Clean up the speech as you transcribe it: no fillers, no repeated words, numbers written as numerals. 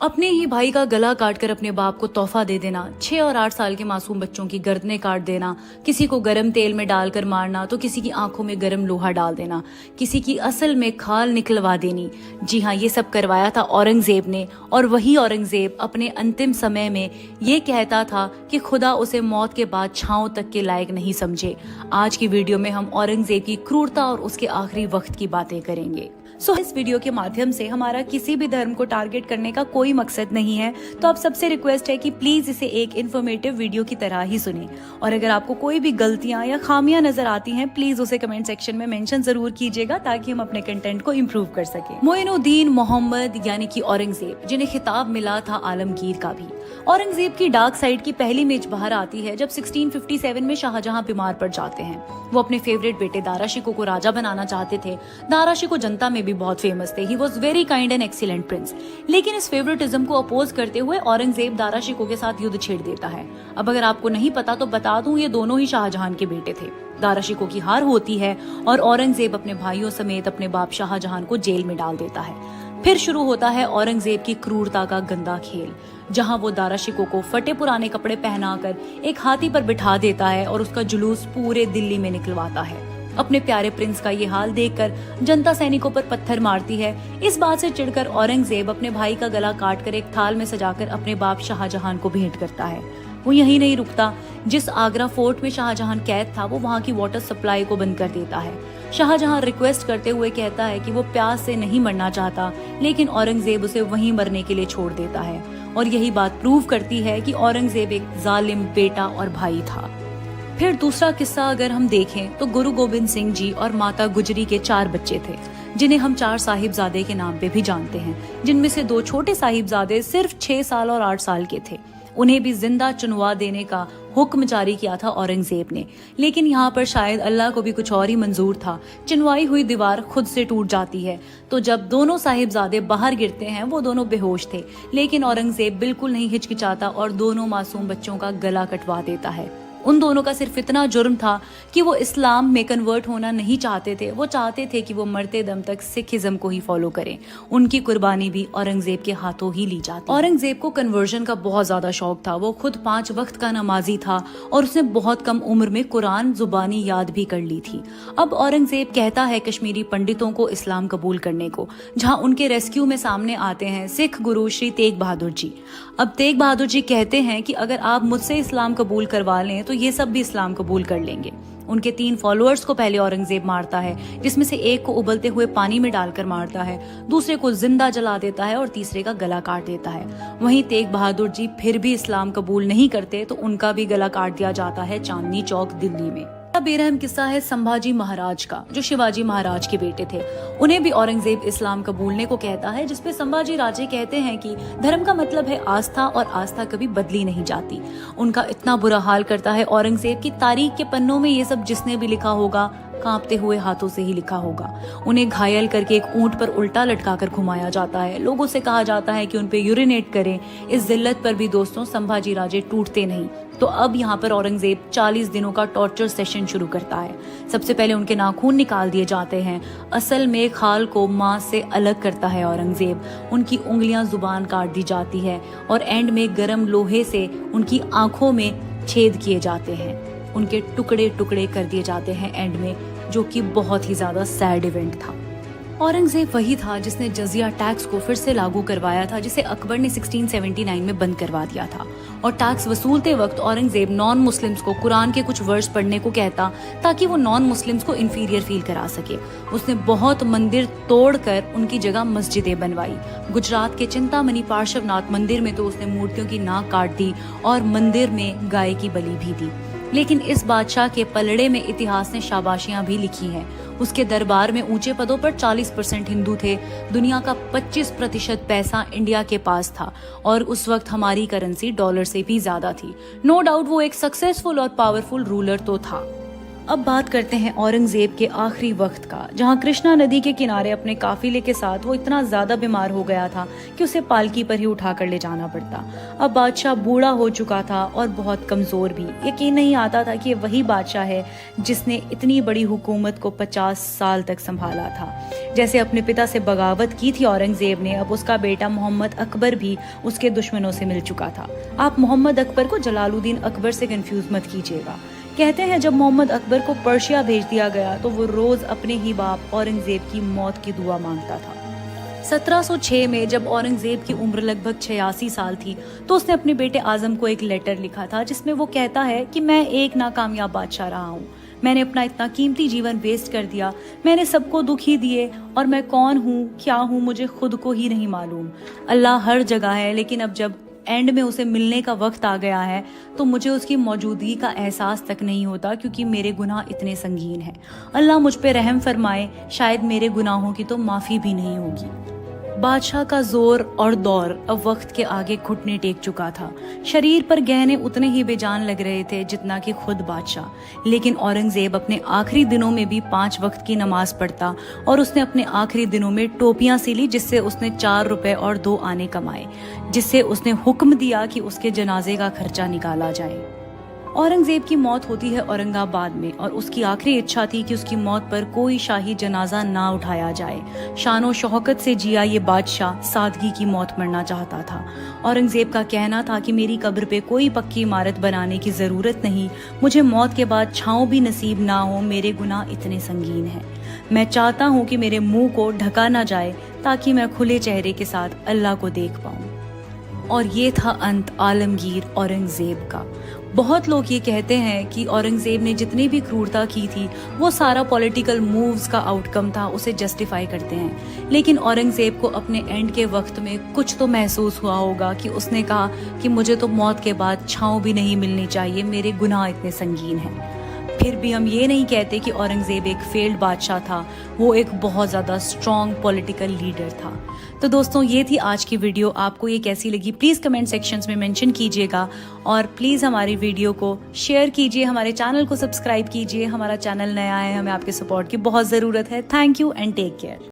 अपने ही भाई का गला काटकर अपने बाप को तोहफा दे देना, 6 और 8 साल के मासूम बच्चों की गर्दनें काट देना, किसी को गर्म तेल में डालकर मारना तो किसी की आंखों में गर्म लोहा डाल देना, किसी की असल में खाल निकलवा देनी। जी हाँ, ये सब करवाया था औरंगजेब ने। और वही औरंगजेब अपने अंतिम समय में ये कहता था कि खुदा उसे मौत के बाद छांव तक के लायक नहीं समझे। आज की वीडियो में हम औरंगजेब की क्रूरता और उसके आखिरी वक्त की बातें करेंगे। इस वीडियो के माध्यम से हमारा किसी भी धर्म को टारगेट करने का कोई मकसद नहीं है, तो आप सबसे रिक्वेस्ट है कि प्लीज इसे एक इन्फॉर्मेटिव वीडियो की तरह ही सुने। और अगर आपको कोई भी गलतियां या खामियां नजर आती हैं, प्लीज उसे कमेंट सेक्शन में मेंशन जरूर कीजिएगा ताकि हम अपने कंटेंट को इम्प्रूव कर सके। मोइनुद्दीन मोहम्मद यानी कि औरंगजेब, जिन्हें खिताब मिला था आलमगीर का भी। औरंगजेब की डार्क साइड की पहली इमेज बाहर आती है जब 1657 में शाहजहां बीमार पड़ जाते हैं। वो अपने फेवरेट बेटे दारा शिकोह को राजा बनाना चाहते थे। दारा शिकोह जनता में भी बहुत फेमस थे। He was very kind and excellent Prince. लेकिन इस फेवरेटिज्म को अपोज करते हुए औरंगजेब दारा शिकोह के साथ युद्ध छेड़ देता है। अब अगर आपको नहीं पता तो बता दूं, ये दोनों ही शाहजहां के बेटे थे। दारा शिकोह की हार होती है और औरंगजेब अपने भाइयों समेत अपने बाप शाहजहां को जेल में डाल देता है। फिर शुरू होता है औरंगजेब की क्रूरता का गंदा खेल, जहां वो दारा शिकोह को फटे पुराने कपड़े पहनाकर एक हाथी पर बिठा देता है और उसका जुलूस पूरे दिल्ली में निकलवाता है। अपने प्यारे प्रिंस का ये हाल देखकर जनता सैनिकों पर पत्थर मारती है। इस बात से चिढ़कर औरंगजेब अपने भाई का गला काटकर एक थाल में सजाकर अपने बाप शाहजहां को भेंट करता है। वो यहीं नहीं रुकता, जिस आगरा फोर्ट में शाहजहां कैद था वो वहां की वाटर सप्लाई को बंद कर देता है। शाहजहां रिक्वेस्ट करते हुए कहता है कि वो प्यास से नहीं मरना चाहता, लेकिन औरंगजेब उसे वहीं मरने के लिए छोड़ देता है। और यही बात प्रूव करती है कि औरंगजेब एक जालिम बेटा और भाई था। फिर दूसरा किस्सा अगर हम देखें तो गुरु गोबिंद सिंह जी और माता गुजरी के 4 बच्चे थे, जिन्हें हम 4 साहिबजादे के नाम पे भी जानते हैं, जिनमें से 2 छोटे साहिबजादे सिर्फ 6 साल और 8 साल के थे। उन्हें भी जिंदा चुनवा देने का हुक्म जारी किया था औरंगजेब ने, लेकिन यहाँ पर शायद अल्लाह को भी कुछ और ही मंजूर था। चुनवाई हुई दीवार खुद से टूट जाती है, तो जब दोनों साहिबजादे बाहर गिरते हैं वो दोनों बेहोश थे, लेकिन औरंगजेब बिल्कुल नहीं हिचकिचाता और दोनों मासूम बच्चों का गला कटवा देता है। उन दोनों का सिर्फ इतना जुर्म था कि वो इस्लाम में कन्वर्ट होना नहीं चाहते थे। वो चाहते थे कि वो मरते दम तक सिखिज्म को ही फॉलो करें। उनकी कुर्बानी भी औरंगजेब के हाथों ही ली जाती। औरंगजेब को कन्वर्जन का बहुत ज्यादा शौक था। वो खुद 5 वक्त का नमाजी था और उसने बहुत कम उम्र में कुरान जुबानी याद भी कर ली थी। अब औरंगजेब कहता है कश्मीरी पंडितों को इस्लाम कबूल करने को, जहाँ उनके रेस्क्यू में सामने आते हैं सिख गुरु श्री तेग बहादुर जी। अब तेग बहादुर जी कहते हैं कि अगर आप मुझसे इस्लाम कबूल करवा लें तो ये सब भी इस्लाम कबूल कर लेंगे। उनके 3 फॉलोअर्स को पहले औरंगजेब मारता है, जिसमें से एक को उबलते हुए पानी में डालकर मारता है, दूसरे को जिंदा जला देता है और तीसरे का गला काट देता है। वहीं तेग बहादुर जी फिर भी इस्लाम कबूल नहीं करते तो उनका भी गला काट दिया जाता है चांदनी चौक दिल्ली में। बेरहम किस्सा है संभाजी महाराज का, जो शिवाजी महाराज के बेटे थे। उन्हें भी औरंगजेब इस्लाम कबूलने को कहता है, जिसपे संभाजी राजे कहते हैं कि धर्म का मतलब है आस्था और आस्था कभी बदली नहीं जाती। उनका इतना बुरा हाल करता है औरंगजेब की तारीख के पन्नों में ये सब जिसने भी लिखा होगा कांपते हुए हाथों से ही लिखा होगा। उन्हें घायल करके एक ऊंट पर उल्टा लटकाकर घुमाया जाता है। लोगों से कहा जाता है कि उन पे यूरिनेट करें। इस जिल्लत पर भी दोस्तों संभाजी राजे टूटते नहीं। तो अब यहाँ पर औरंगजेब 40 दिनों का टॉर्चर सेशन शुरू करता है। सबसे पहले उनके नाखून निकाल दिए जाते हैं। असल में खाल को मांस से अलग करता है औरंगजेब। उनकी उंगलियां जुबान काट दी जाती है और एंड में गर्म लोहे से उनकी आंखों में छेद किए जाते हैं। उनके टुकड़े टुकड़े कर दिए जाते हैं एंड में, जो कि बहुत ही ज्यादा सैड इवेंट था। औरंगजेब वही था जिसने जजिया टैक्स को फिर से लागू करवाया था, जिसे अकबर ने 1679 में बंद करवा दिया था। और टैक्स वसूलते वक्त औरंगजेब नॉन मुस्लिम्स को कुरान के कुछ वर्स पढ़ने को कहता, ताकि वो नॉन मुस्लिम्स को इंफीरियर फील करा सके। उसने बहुत मंदिर तोड़कर उनकी जगह मस्जिदें बनवाई। गुजरात के चिंतामणि पार्श्वनाथ मंदिर में तो उसने मूर्तियों की नाक काट दी और मंदिर में गाय की बलि भी दी। लेकिन इस बादशाह के पलड़े में इतिहास ने शाबाशियां भी लिखी हैं। उसके दरबार में ऊंचे पदों पर 40% हिंदू थे। दुनिया का 25% पैसा इंडिया के पास था और उस वक्त हमारी करेंसी डॉलर से भी ज्यादा थी। नो डाउट वो एक सक्सेसफुल और पावरफुल रूलर तो था। अब बात करते हैं औरंगजेब के आखिरी वक्त का, जहां कृष्णा नदी के किनारे अपने काफिले के साथ वो इतना ज्यादा बीमार हो गया था कि उसे पालकी पर ही उठाकर ले जाना पड़ता। अब बादशाह बूढ़ा हो चुका था और बहुत कमजोर भी। यकीन नहीं आता था कि ये वही बादशाह है जिसने इतनी बड़ी हुकूमत को 50 साल तक संभाला था। जैसे अपने पिता से बगावत की थी औरंगजेब ने, अब उसका बेटा मोहम्मद अकबर भी उसके दुश्मनों से मिल चुका था। आप मोहम्मद अकबर को जलालुद्दीन अकबर से कंफ्यूज मत कीजिएगा। कहते हैं जब मोहम्मद अकबर को पर्शिया भेज दिया गया तो वो रोज अपने ही बाप औरंगजेब की मौत की दुआ मांगता था। 1706 में जब औरंगजेब की उम्र लगभग 86 साल थी तो उसने अपने बेटे आजम को एक लेटर लिखा था जिसमें वो कहता है कि मैं एक नाकामयाब बादशाह रहा हूँ। मैंने अपना इतना कीमती जीवन वेस्ट कर दिया, मैंने सबको दुखी दिए और मैं कौन हूँ क्या हूँ मुझे खुद को ही नहीं मालूम। अल्लाह हर जगह है, लेकिन अब जब एंड में उसे मिलने का वक्त आ गया है तो मुझे उसकी मौजूदगी का एहसास तक नहीं होता, क्योंकि मेरे गुनाह इतने संगीन हैं। अल्लाह मुझ पे रहम फरमाए, शायद मेरे गुनाहों की तो माफ़ी भी नहीं होगी। बादशाह का जोर और दौर अब वक्त के आगे घुटने टेक चुका था। शरीर पर गहने उतने ही बेजान लग रहे थे जितना कि खुद बादशाह। लेकिन औरंगजेब अपने आखिरी दिनों में भी 5 वक्त की नमाज पढ़ता और उसने अपने आखिरी दिनों में टोपियां सिली जिससे उसने 4 रुपए और 2 आने कमाए, जिससे उसने हुक्म दिया कि उसके जनाजे का खर्चा निकाला जाए। औरंगजेब की मौत होती है औरंगाबाद में और उसकी आखिरी इच्छा थी कि उसकी मौत पर कोई शाही जनाजा ना उठाया जाए। शानो शौकत से जिया ये बादशाह सादगी की मौत मरना चाहता था। औरंगजेब का कहना था कि मेरी कब्र पे कोई पक्की इमारत बनाने की जरूरत नहीं, मुझे मौत के बाद छांव भी नसीब ना हो, मेरे गुनाह इतने संगीन हैं। मैं चाहता हूँ कि मेरे मुंह को ढका ना जाए ताकि मैं खुले चेहरे के साथ अल्लाह को देख पाऊँ। और ये था अंत आलमगीर औरंगजेब का। बहुत लोग ये कहते हैं कि औरंगजेब ने जितनी भी क्रूरता की थी वो सारा पॉलिटिकल मूव्स का आउटकम था, उसे जस्टिफाई करते हैं। लेकिन औरंगजेब को अपने एंड के वक्त में कुछ तो महसूस हुआ होगा कि उसने कहा कि मुझे तो मौत के बाद छांव भी नहीं मिलनी चाहिए, मेरे गुनाह इतने संगीन हैं। फिर भी हम ये नहीं कहते कि औरंगजेब एक फेल्ड बादशाह था, वो एक बहुत ज़्यादा स्ट्रॉन्ग पॉलिटिकल लीडर था। तो दोस्तों ये थी आज की वीडियो। आपको ये कैसी लगी प्लीज़ कमेंट सेक्शंस में मेंशन कीजिएगा और प्लीज़ हमारी वीडियो को शेयर कीजिए, हमारे चैनल को सब्सक्राइब कीजिए। हमारा चैनल नया है, हमें आपके सपोर्ट की बहुत ज़रूरत है। Thank you and take care.